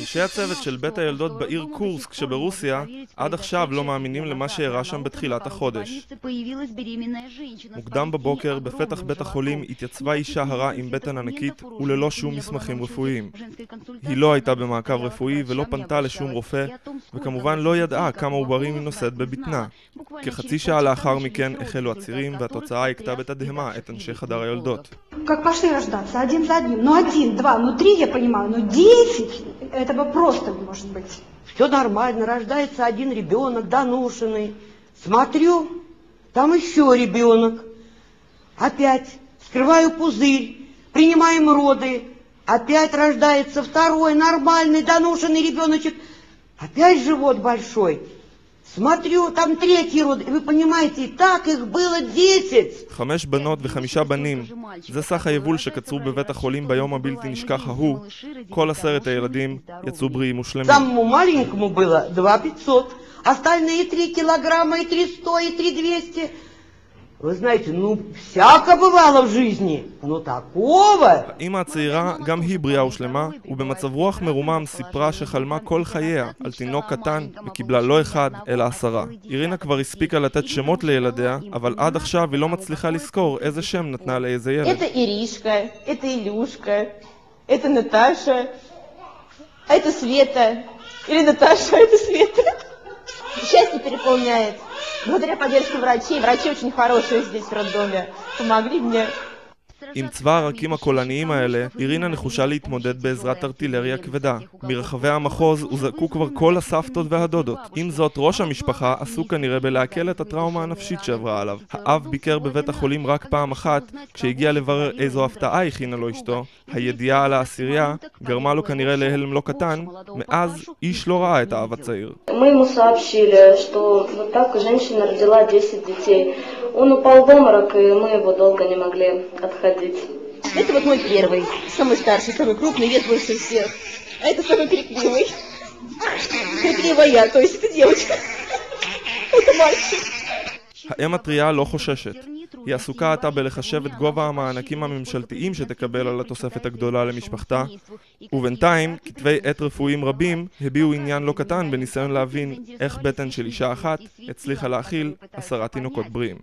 אנשי הצוות של בית הילדות בעיר קורסק שברוסיה עד עכשיו לא מאמינים למה שאירע שם בתחילת החודש. מוקדם בבוקר בפתח בית החולים התייצבה אישה הרה עם בטן ענקית וללא שום מסמכים רפואיים. היא לא הייתה במעקב רפואי ולא פנתה לשום רופא, וכמובן לא ידעה כמה עוברים היא נושאת בבטנה. כחצי שעה לאחר מכן החלו הצירים והתוצאה הכתה בתדהמה את אנשי חדר היולדות. Как пошли рождаться, один за одним. Ну 1, 2, ну 3, я понимаю, но 10, этого просто не может быть. Все нормально, рождается один ребенок, доношенный. Смотрю, там еще ребенок. Опять вскрываю пузырь, принимаем роды. Опять рождается второй нормальный, доношенный ребеночек. Опять живот большой. Смотрю, там третий род. Вы понимаете, так их было 10. 5 בנות ו5 בנים. זה סך היבול שקצרו בבית החולים ביום הבלתי נשכח ההוא. כל 10 הילדים יצאו בריאים ושלמים. Самому маленькому было 2500. Остальные 3 килограмма и 300 и 3200. Вы знаете, ну, всяко бывало в жизни, но такого... האמא הצעירה גם היא בריאה ושלמה, ובמצב רוח מרומם סיפרה שחלמה כל חייה על תינוק קטן וקיבלה לא 1 אלא 10. אירינה כבר הספיקה לתת שמות לילדיה, אבל עד עכשיו היא לא מצליחה לזכור איזה שם נתנה לאיזה ילד. Это Иришка, это Илюшка, это Наташа, а это Света. Или Наташа, а это Света. Счастье переполняет. Благодаря поддержке врачей. Врачи очень хорошие здесь в роддоме. Помогли мне. עם צבא הרקים הקולניים האלה, אירינה נחושה להתמודד בעזרת ארטילריה כבדה. מרחבי המחוז הוזעקו כבר כל הסבתות והדודות. עם זאת, ראש המשפחה עסוק כנראה בלהקל את הטראומה הנפשית שעברה עליו. האב ביקר בבית החולים רק פעם אחת, כשהגיע לברר איזו הפתעה הכינה לו אשתו. הידיעה על העשירייה גרמה לו כנראה להלם לא קטן, מאז איש לא ראה את האב הצעיר. Мы ему сообщили, что вот так женщина родила 10 детей. Он упал в обморок, и мы его долго не могли отходить. Это вот мой первый, самый старший, самый крупный, вес больше всех. А это самый крикливый. Крикливая, то есть это девочка. Это мальчик. האם הטריה לא חוששת. היא עסוקה עתה בלחשב את גובה המענקים הממשלתיים שתקבל על התוספת הגדולה למשפחתה, ובינתיים כתבי עת רפואיים רבים הביעו עניין לא קטן בניסיון להבין איך בטן של אישה אחת הצליחה להכיל 10 תינוקות בריאים.